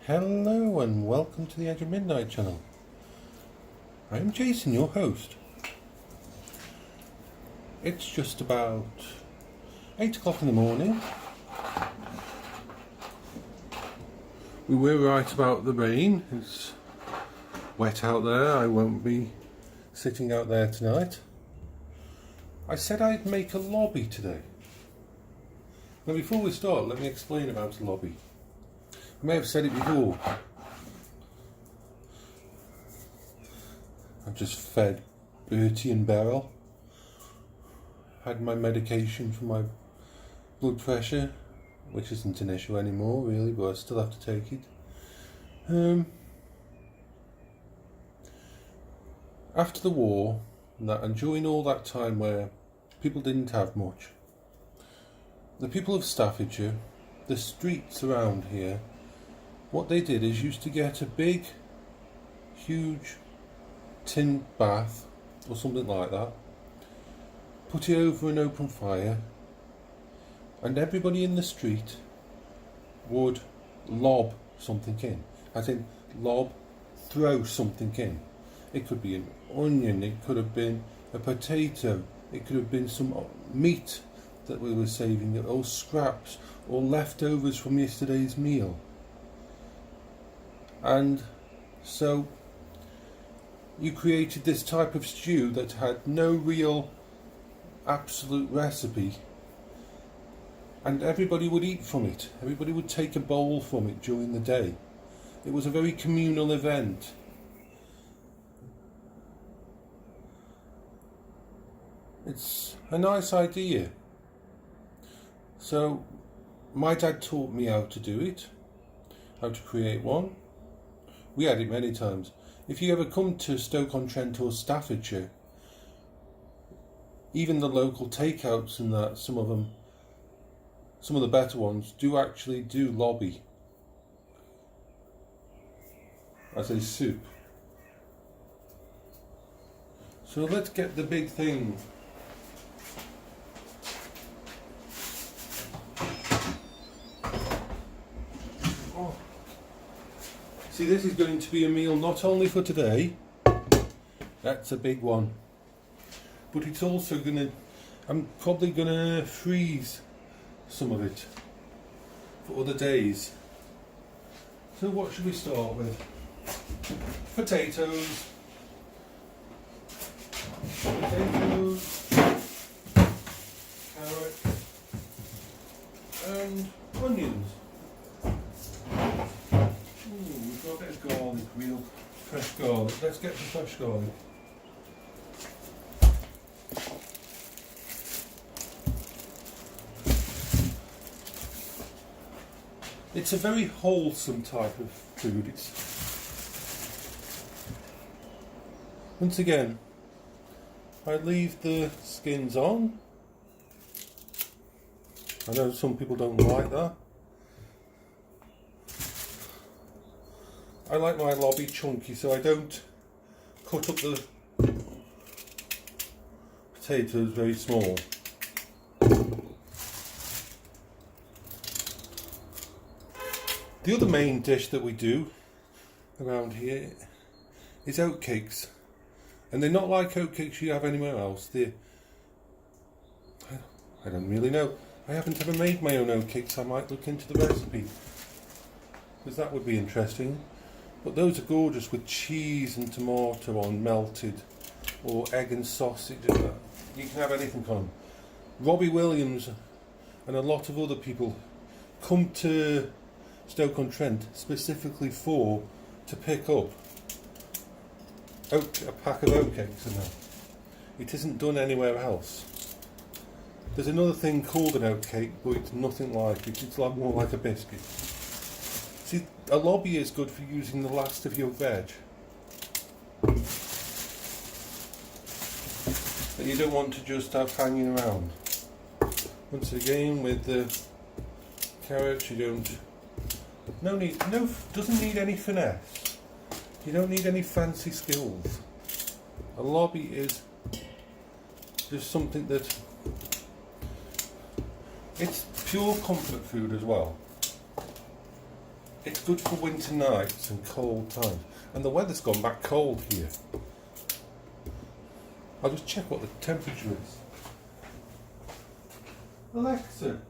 Hello and welcome to the Edge of Midnight channel. I am Jason, your host. It's just about 8 o'clock in the morning. We were right about the rain. It's wet out there. I won't be sitting out there tonight. I said I'd make a lobby today. Now before we start, let me explain about a lobby. I may have said it before. I've just fed Bertie and Beryl. Had my medication for my blood pressure, which isn't an issue anymore really, but I still have to take it. After the war and during all that time where people didn't have much, the people of Staffordshire, the streets around here, what they did is used to get a big, huge tin bath or something like that, put it over an open fire, and everybody in the street would lob something in. As in, throw something in. It could be an onion, it could have been a potato, it could have been some meat that we were saving, or scraps, or leftovers from yesterday's meal. And so you created this type of stew that had no real absolute recipe, and everybody would eat from it. Everybody would take a bowl from it during the day. It was a very communal event. It's a nice idea. So my dad taught me how to do it, how to create one. We had it many times. If you ever come to Stoke-on-Trent or Staffordshire, even the local takeouts and that, some of the better ones do actually do lobby as a soup. So let's get the big thing. See, this is going to be a meal not only for today, that's a big one, but it's also I'm probably gonna freeze some of it for other days. So what should we start with? Potatoes, carrot, and onions. We've got a bit of garlic, real fresh garlic. Let's get some fresh garlic. It's a very wholesome type of food. Once again, I leave the skins on. I know some people don't like that. I like my lobby chunky, so I don't cut up the potatoes very small. The other main dish that we do around here is oatcakes, and they're not like oatcakes you have anywhere else. I don't really know. I haven't ever made my own oatcakes. I might look into the recipe, because that would be interesting. But those are gorgeous with cheese and tomato on melted, or egg and sausage. You can have anything on them. Robbie Williams and a lot of other people come to Stoke-on-Trent specifically to pick up a pack of oatcakes and that. It isn't done anywhere else. There's another thing called an oatcake, but it's nothing like it. It's more like a biscuit. See, a lobby is good for using the last of your veg that you don't want to just have hanging around. Once again, with the carrots, doesn't need any finesse. You don't need any fancy skills. A lobby is just something that it's pure comfort food as well. It's good for winter nights and cold times. And the weather's gone back cold here. I'll just check what the temperature is. Alexa,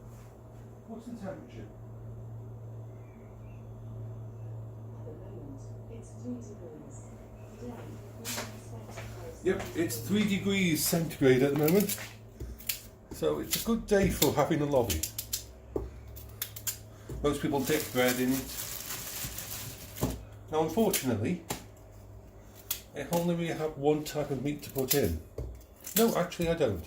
what's the temperature? Yep, it's 3 degrees centigrade at the moment. So it's a good day for having a lobby. Most people dip bread in it. Now unfortunately, I only really have one type of meat to put in. No, actually I don't.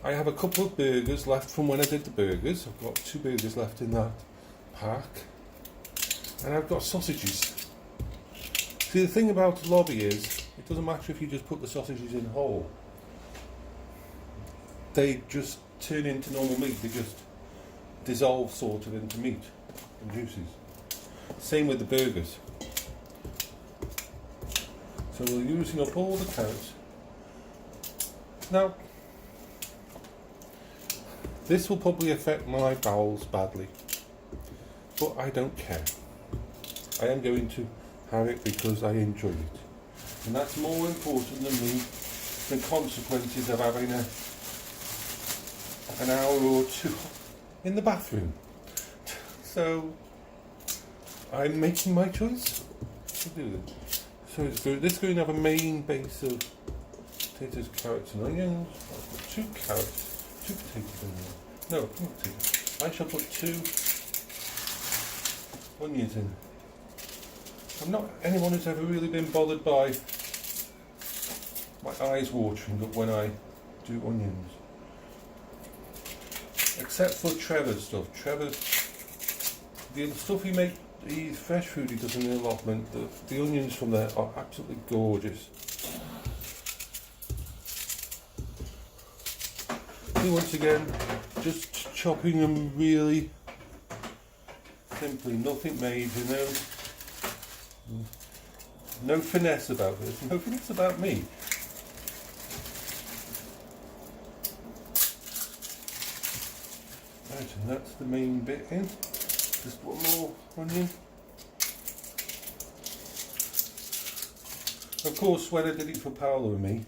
I have a couple of burgers left from when I did the burgers. I've got 2 burgers left in that pack. And I've got sausages. See, the thing about a lobby is, it doesn't matter if you just put the sausages in whole. They just turn into normal meat. They just dissolve sort of into meat and juices. Same with the burgers. So we're using up all the carrots. Now, this will probably affect my bowels badly, but I don't care. I am going to have it because I enjoy it. And that's more important than me, the consequences of having an hour or 2 in the bathroom. So I'm making my choice to do this. So this is going to have a main base of potatoes, carrots and onions. I'll put 2 carrots, 2 potatoes in there. No, not 2. I shall put 2 onions in. I'm not anyone who's ever really been bothered by my eyes watering up when I do onions. Except for Trevor's stuff. The stuff he makes, the fresh food he does in the allotment, the onions from there are absolutely gorgeous. See, once again, just chopping them really simply, nothing major, no finesse about this, no finesse about me. Right, and that's the main bit in. Just one more onion. Of course, when I did it for Paolo and me,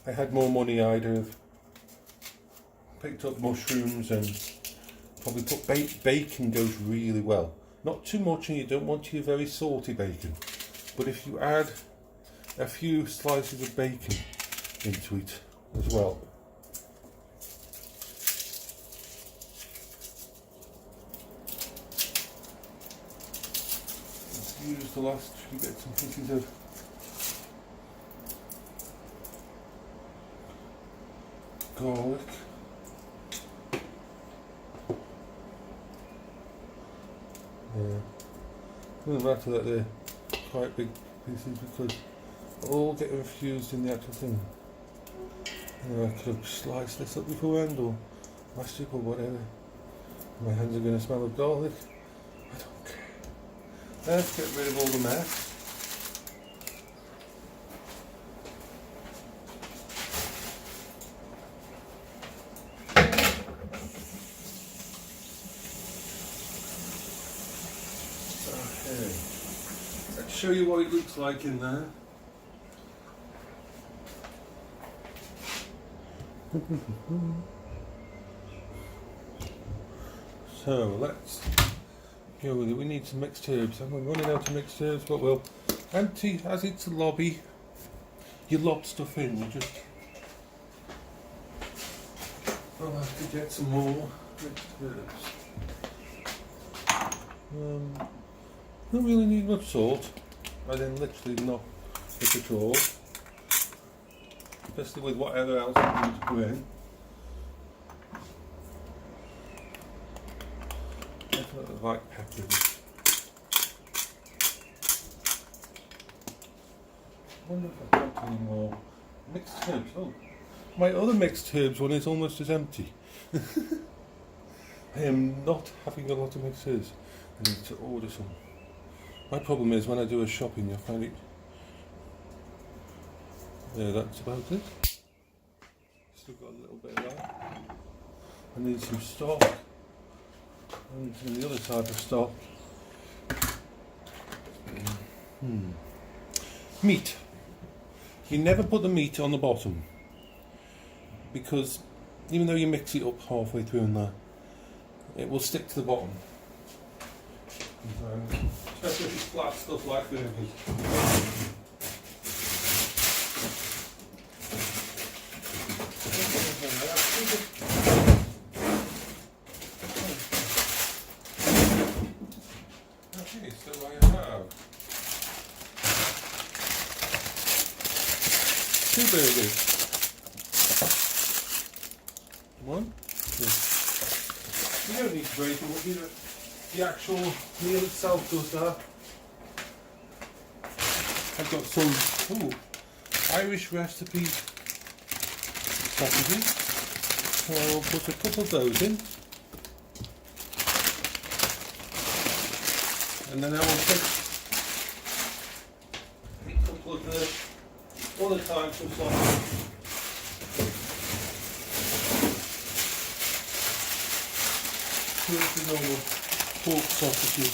I had more money. I'd have picked up mushrooms and probably put bacon goes really well. Not too much, and you don't want your very salty bacon. But if you add a few slices of bacon into it as well. Let's use the last few bits and pieces of garlic. It doesn't matter that they're quite big pieces because they'll all get infused in the actual thing. I could have sliced this up beforehand or mashed it or whatever. My hands are going to smell of garlic. I don't care. Let's get rid of all the mess. Let's show you what it looks like in there. So let's go with it. We need some mixed herbs, and we're running out of mixed herbs, but we'll empty, as it's a lobby, you lob stuff in, you just I'll have to get some more mixed herbs. Don't really need much salt, as in literally not much at all, especially with whatever else I need to put in. Definitely like peppers. I wonder if I've got any more mixed herbs. Oh, my other mixed herbs one is almost as empty. I am not having a lot of mixed herbs. I need to order some. My problem is when I do a shopping, I find it. Yeah, that's about it. Still got a little bit of that. I need some stock. I need some of the other type of stock. Meat. You never put the meat on the bottom, because even though you mix it up halfway through in there, it will stick to the bottom. Especially if it's flat stuff like burgers. Okay, so I have 2 burgers. 1, 2. You don't need to break them up, you know. The actual meal itself does that. I've got some Irish recipe sausages, so I'll put a couple of those in, and then I will put a couple of the other types of sausages. Here's the normal pork sausages,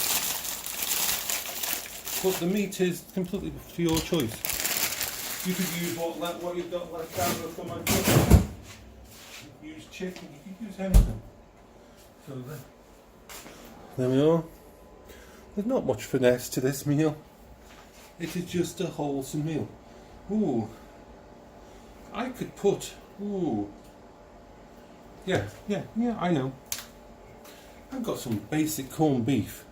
but the meat is completely to your choice. You could use what you've got left over from my cooking. You could use chicken, you could use anything. So there we are. There's not much finesse to this meal. It is just a wholesome meal. Ooh, I could put, yeah, I know. I've got some basic corned beef.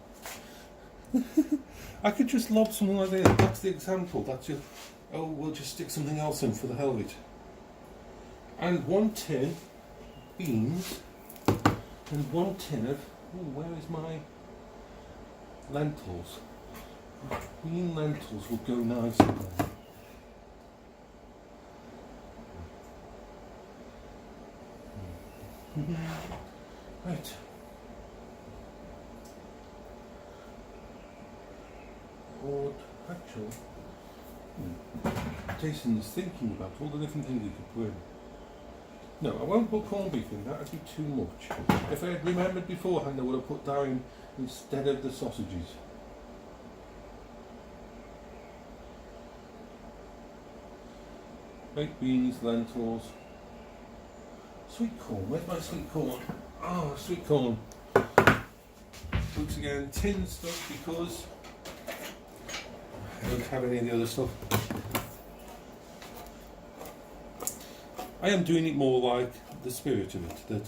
I could just lob something like that. That's the example. That's just, we'll just stick something else in for the hell of it. And 1 tin beans, and 1 tin of, where is my lentils? Green lentils would go nice in there. Right. Or actually, Jason's thinking about all the different things he could put in. No, I won't put corned beef in, that would be too much. If I had remembered beforehand, I would have put that in instead of the sausages. Baked beans, lentils, sweet corn. Where's my sweet corn? Oh, sweet corn. Once again, tin stuff because I don't have any of the other stuff. I am doing it more like the spirit of it, that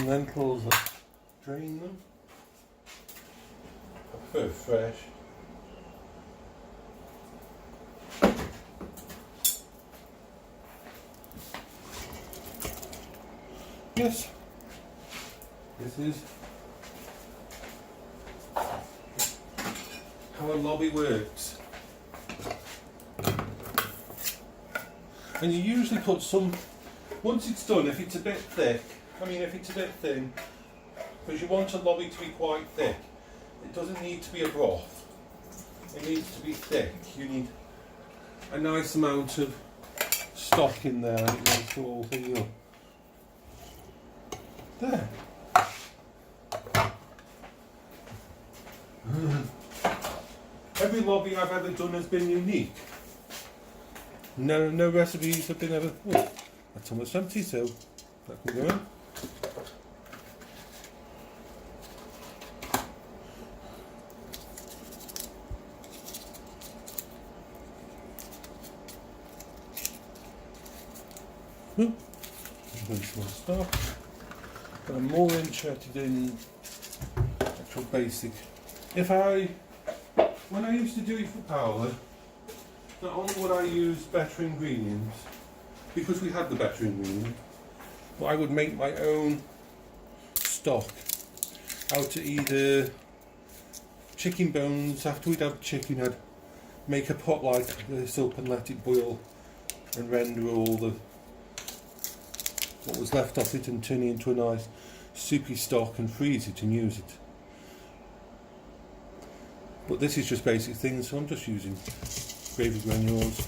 lentils, drain them. I prefer fresh. Yes, this is how a lobby works. And you usually put some, once it's done, if it's a bit thick, if it's a bit thin, because you want a lobby to be quite thick, it doesn't need to be a broth, it needs to be thick. You need a nice amount of stock in there, and it makes the whole thing up. There. Every lobby I've ever done has been unique. No recipes have been ever. Oh, that's almost empty, so that can go in. There's more stuff. But I'm more interested in actual basic. When I used to do it for Paola, not only would I use better ingredients, because we had the better ingredients, but I would make my own stock out of either chicken bones. After we'd have chicken, I'd make a pot like this up and let it boil and render all the what was left of it and turn it into a nice soupy stock and freeze it and use it. But this is just basic things, so I'm just using gravy granules.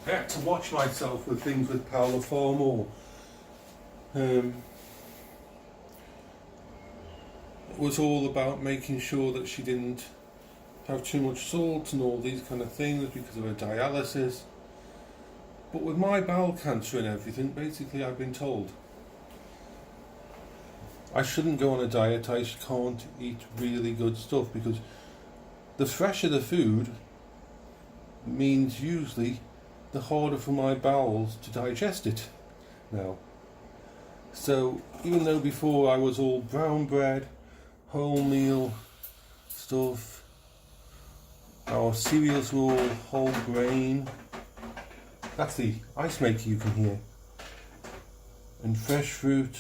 I had to watch myself with things with Paola far more. It was all about making sure that she didn't have too much salt and all these kind of things because of her dialysis. But with my bowel cancer and everything, basically I've been told I shouldn't go on a diet, I can't eat really good stuff, because the fresher the food means usually the harder for my bowels to digest it now. So even though before I was all brown bread, wholemeal stuff, our cereals were all whole grain. That's the ice maker you can hear. And fresh fruit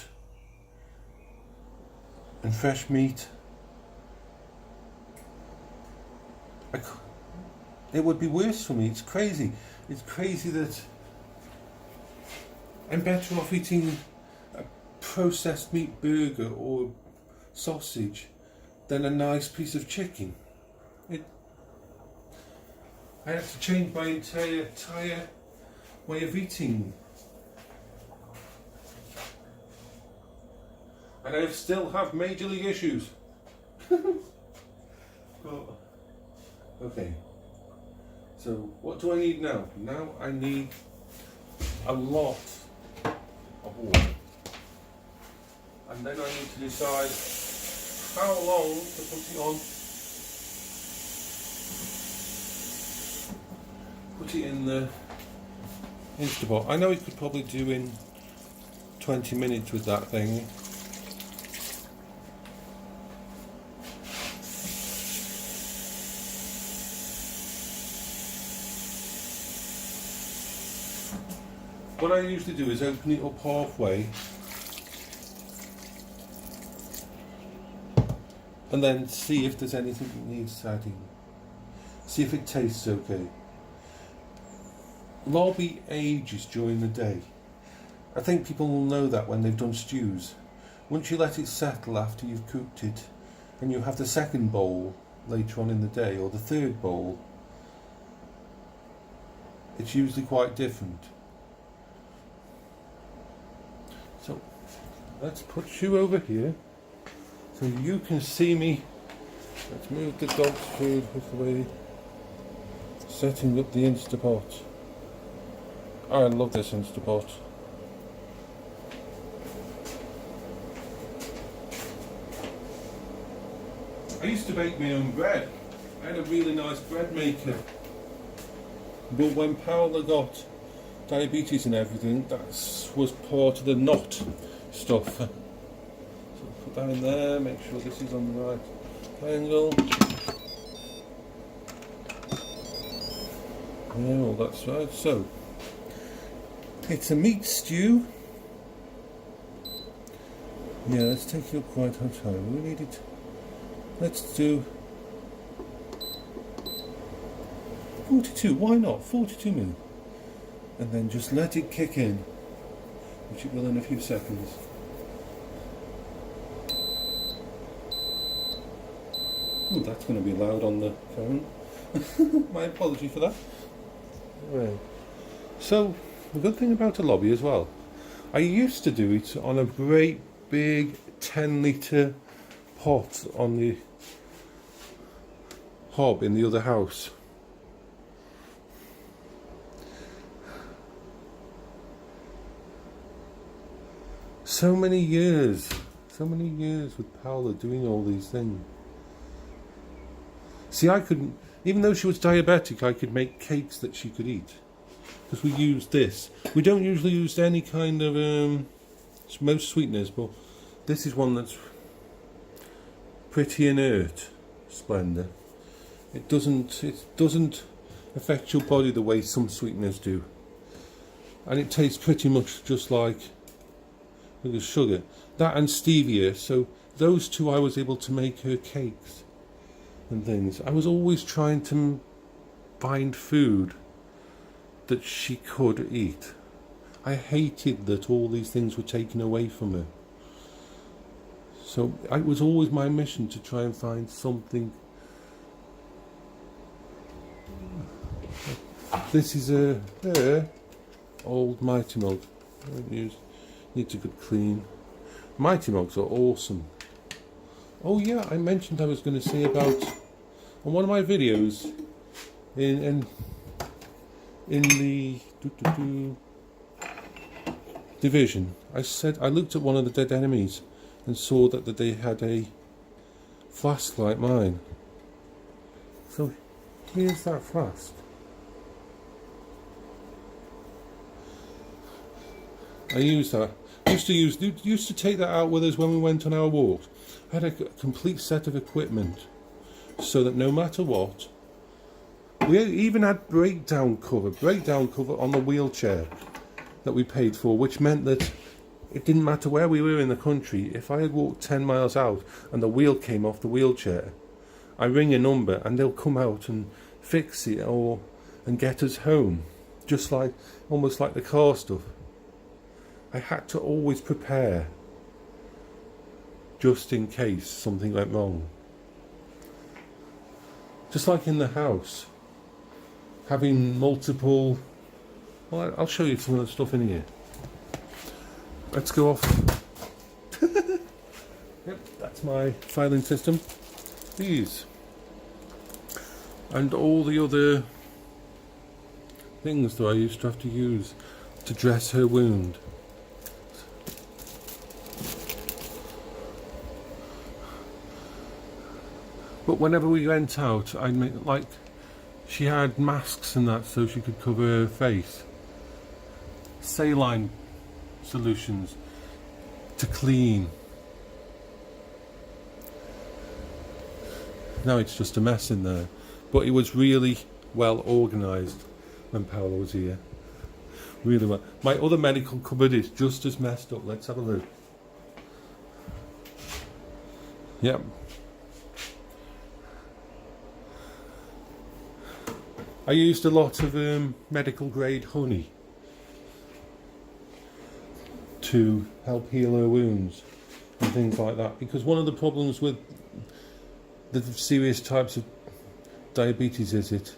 and fresh meat. It would be worse for me. It's crazy. It's crazy that I'm better off eating a processed meat burger or sausage than a nice piece of chicken. I had to change my entire way of eating. And I still have major league issues. Okay. So what do I need now? Now I need a lot of water. And then I need to decide how long to put it on. Put it in the Instapot. I know it could probably do in 20 minutes with that thing. What I usually do is open it up halfway and then see if there's anything that needs adding. See if it tastes okay. Lobby ages during the day. I think people will know that when they've done stews. Once you let it settle after you've cooked it, and you have the second bowl later on in the day, or the third bowl, it's usually quite different. So let's put you over here so you can see me. Let's move the dog's food with the way setting up the Instapot. I love this Instapot. I used to bake my own bread. I had a really nice bread maker. But when Paola got diabetes and everything, that was part of the knot stuff. So put that in there, make sure this is on the right angle. Yeah, well that's right. So it's a meat stew. Yeah, let's take your quite hot time. We need it. Let's do 42. Why not? 42 mil. And then just let it kick in, which it will in a few seconds. Oh, that's going to be loud on the phone. My apology for that. Right. So, the good thing about a lobby as well, I used to do it on a great big 10-litre pot on the hob in the other house. So many years with Paola doing all these things. See, I couldn't, even though she was diabetic, I could make cakes that she could eat. Because we used this. We don't usually use any kind of, most sweeteners, but this is one that's pretty inert, Splenda. It doesn't affect your body the way some sweeteners do. And it tastes pretty much just like the sugar. That and stevia, so those two I was able to make her cakes. and things. I was always trying to find food that she could eat. I hated that all these things were taken away from her. So it was always my mission to try and find something. This is a old Mighty Mug. Needs a good clean. Mighty Mugs are awesome. Oh yeah, I mentioned I was going to say about on one of my videos in the division. I said I looked at one of the dead enemies and saw that they had a flask like mine. So here's that flask. I used that. Used to take that out with us when we went on our walks. I had a complete set of equipment so that no matter what, we even had breakdown cover on the wheelchair that we paid for, which meant that it didn't matter where we were in the country. If I had walked 10 miles out and the wheel came off the wheelchair, I ring a number and they'll come out and fix it and get us home, just like almost like the car stuff. I had to always prepare just in case something went wrong. Just like in the house, having multiple. Well, I'll show you some of the stuff in here. Let's go off. Yep, that's my filing system. These and all the other things that I used to have to use to dress her wound. But whenever we went out, I made, like, she had masks and that so she could cover her face. Saline solutions to clean. Now it's just a mess in there. But it was really well organised when Paola was here. Really well. My other medical cupboard is just as messed up. Let's have a look. Yep. I used a lot of medical grade honey to help heal her wounds and things like that, because one of the problems with the serious types of diabetes is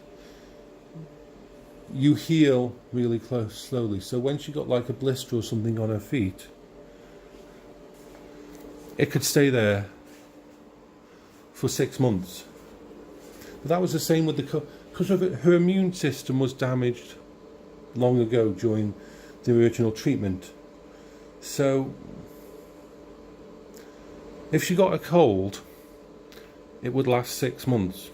you heal really slowly. So when she got like a blister or something on her feet, it could stay there for 6 months. But that was the same with because her immune system was damaged long ago during the original treatment. So if she got a cold, it would last 6 months,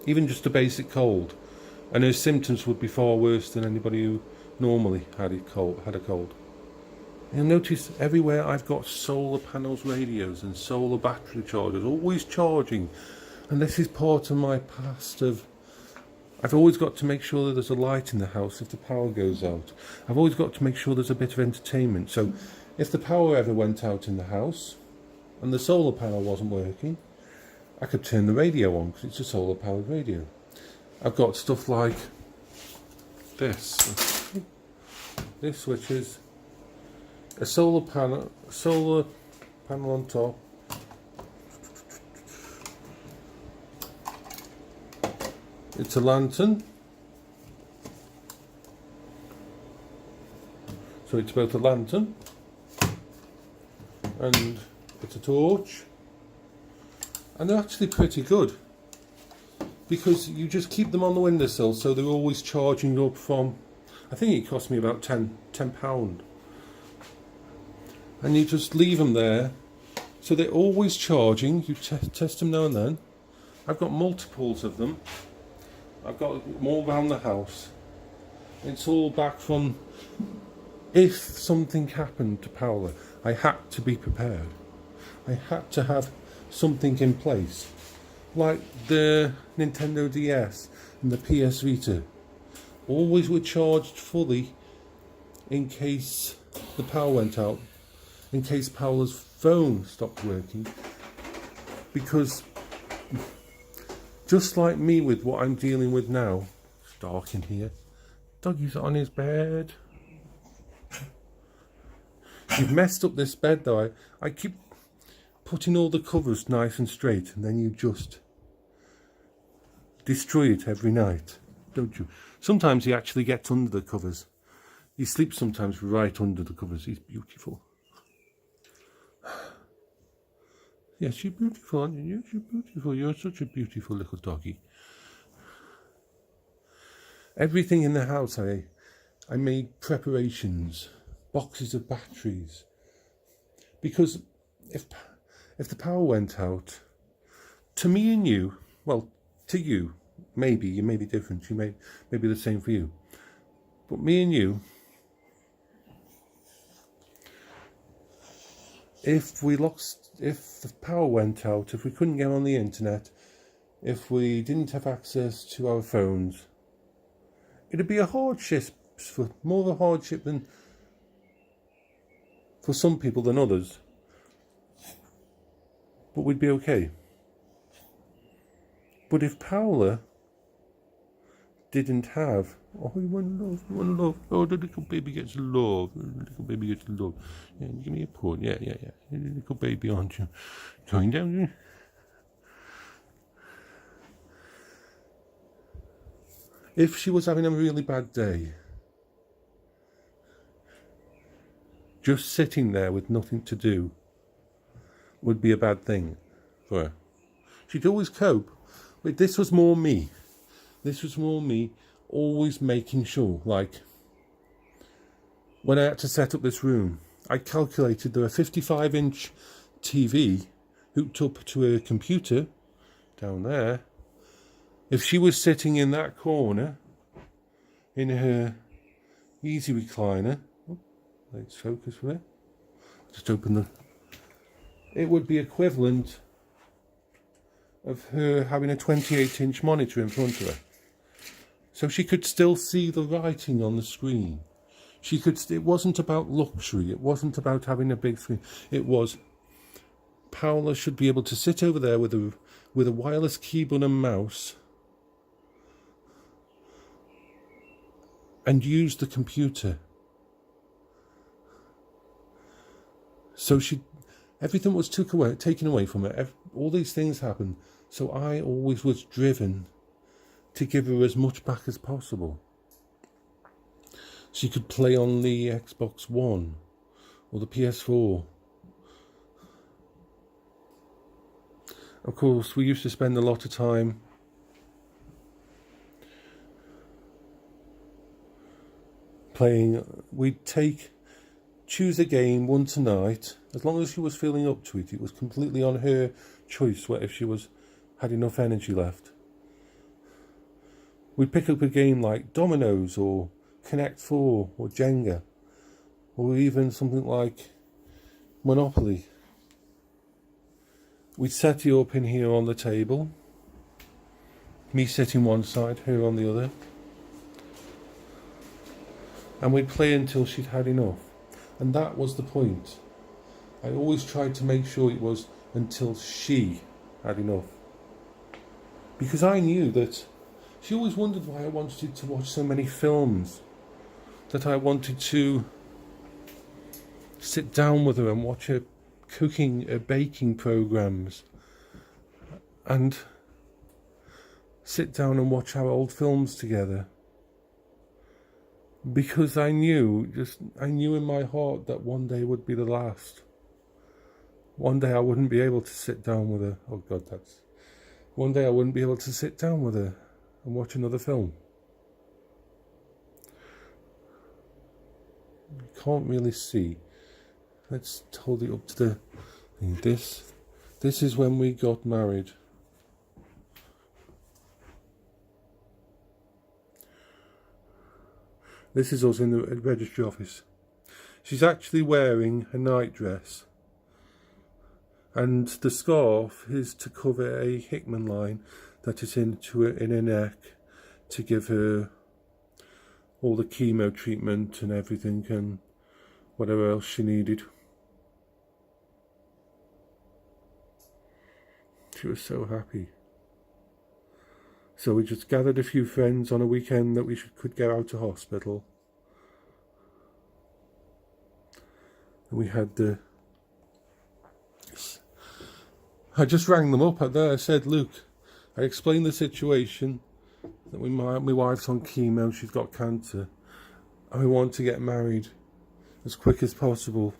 even just a basic cold, and her symptoms would be far worse than anybody who normally had a cold. You'll notice everywhere I've got solar panels, radios and solar battery chargers, always charging. And this is part of my past of I've always got to make sure that there's a light in the house if the power goes out. I've always got to make sure there's a bit of entertainment. So if the power ever went out in the house and the solar panel wasn't working, I could turn the radio on because it's a solar powered radio. I've got stuff like this, which is a solar panel on top. It's a lantern, so it's both a lantern and it's a torch, and they're actually pretty good because you just keep them on the windowsill so they're always charging up from, I think it cost me about £10, and you just leave them there so they're always charging. You test them now and then. I've got multiples of them. I've got them all around the house. It's all back from, if something happened to Paola, I had to be prepared. I had to have something in place, like the Nintendo DS and the PS Vita. Always were charged fully in case the power went out, in case Paola's phone stopped working, because Just like me with what I'm dealing with now. It's dark in here. Doggy's on his bed. You've messed up this bed though. I keep putting all the covers nice and straight, and then you just destroy it every night, don't you? Sometimes he actually gets under the covers. He sleeps sometimes right under the covers. He's beautiful. Yes, you're beautiful, aren't you? Yes, you're beautiful. You're such a beautiful little doggy. Everything in the house, I made preparations, boxes of batteries, because if the power went out, to me and you, well, to you, maybe you may be different. You may be the same for you, but me and you, if the power went out, if we couldn't get on the internet, if we didn't have access to our phones, it'd be a hardship, more of a hardship than for some people than others. But we'd be okay. But if Paola didn't have, oh, you want love, oh, the little baby gets love, Yeah, give me a paw, yeah, you're a little baby, aren't you? Going down. If she was having a really bad day, just sitting there with nothing to do would be a bad thing for her. She'd always cope, but this was more me. Always making sure, like, when I had to set up this room, I calculated there a 55-inch TV hooked up to a computer down there. If she was sitting in that corner, in her easy recliner, let's focus for it, just open the, it would be equivalent of her having a 28-inch monitor in front of her. So she could still see the writing on the screen. It wasn't about luxury, it wasn't about having a big screen. It was, Paola should be able to sit over there with a wireless keyboard and mouse and use the computer. So everything was taken away from her. All these things happened. So I always was driven to give her as much back as possible. She could play on the Xbox One or the PS4. Of course, we used to spend a lot of time playing. We'd choose a game once a night. As long as she was feeling up to it, it was completely on her choice if she had enough energy left. We'd pick up a game like Dominoes or Connect 4 or Jenga, or even something like Monopoly. We'd set it up in here on the table, me sitting one side, her on the other, and we'd play until she'd had enough. And that was the point. I always tried to make sure it was until she had enough. Because I knew that she always wondered why I wanted to watch so many films, that I wanted to sit down with her and watch her cooking, her baking programs, and sit down and watch our old films together. Because I knew in my heart that one day would be the last. One day I wouldn't be able to sit down with her. Oh God, one day I wouldn't be able to sit down with her and watch another film. You can't really see. Let's hold it up to the thing. This is when we got married. This is us in the registry office. She's actually wearing a nightdress, and the scarf is to cover a Hickman line that is in her neck to give her all the chemo treatment and everything and whatever else she needed. She was so happy. So we just gathered a few friends on a weekend that we could get out of hospital. And we had the... I just rang them up there. I said, look, I explained the situation, that my wife's on chemo, she's got cancer, and we want to get married as quick as possible,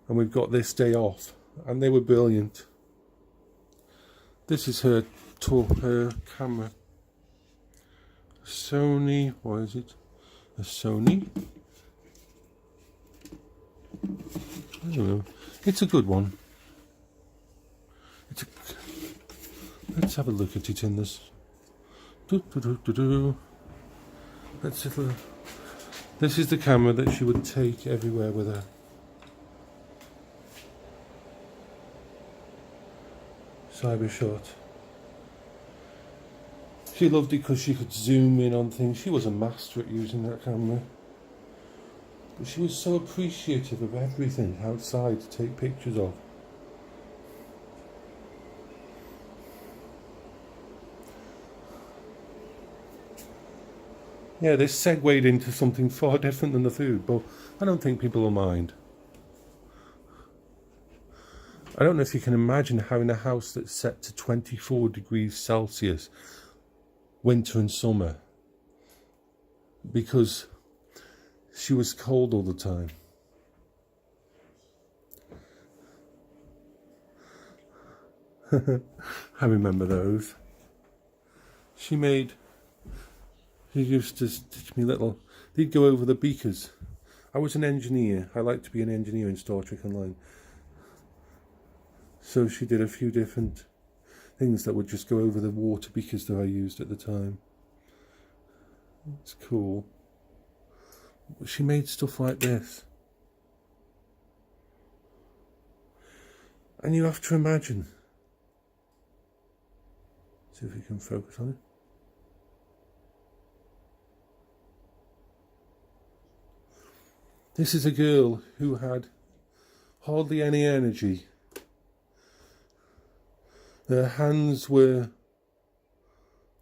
and we've got this day off. And they were brilliant. This is her camera. Sony, what is it? A Sony? I don't know. It's a good one. Let's have a look at it in this. This is the camera that she would take everywhere with her. Cybershot. She loved it because she could zoom in on things. She was a master at using that camera. But she was so appreciative of everything outside to take pictures of. Yeah, this segued into something far different than the food, but I don't think people will mind. I don't know if you can imagine having a house that's set to 24 degrees Celsius, winter and summer, because she was cold all the time. I remember those. She used to teach me they'd go over the beakers. I was an engineer. I like to be an engineer in Star Trek Online. So she did a few different things that would just go over the water beakers that I used at the time. It's cool. She made stuff like this. And you have to imagine. See if we can focus on it. This is a girl who had hardly any energy. Her hands were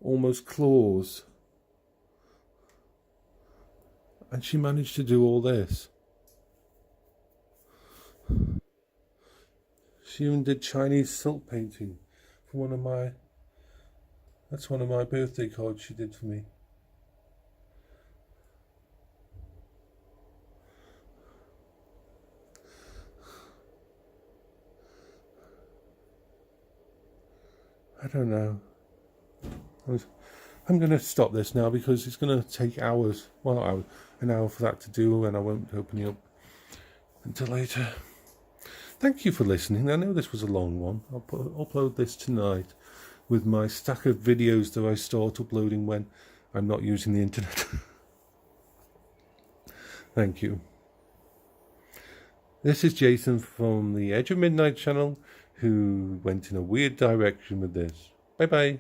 almost claws. And she managed to do all this. She even did Chinese silk painting for that's one of my birthday cards she did for me. I don't know. I'm going to stop this now because it's going to take hours. Well, an hour for that to do, and I won't open it up until later. Thank you for listening. I know this was a long one. I'll upload this tonight with my stack of videos that I start uploading when I'm not using the internet. Thank you. This is Jason from the Edge of Midnight channel, who went in a weird direction with this. Bye bye.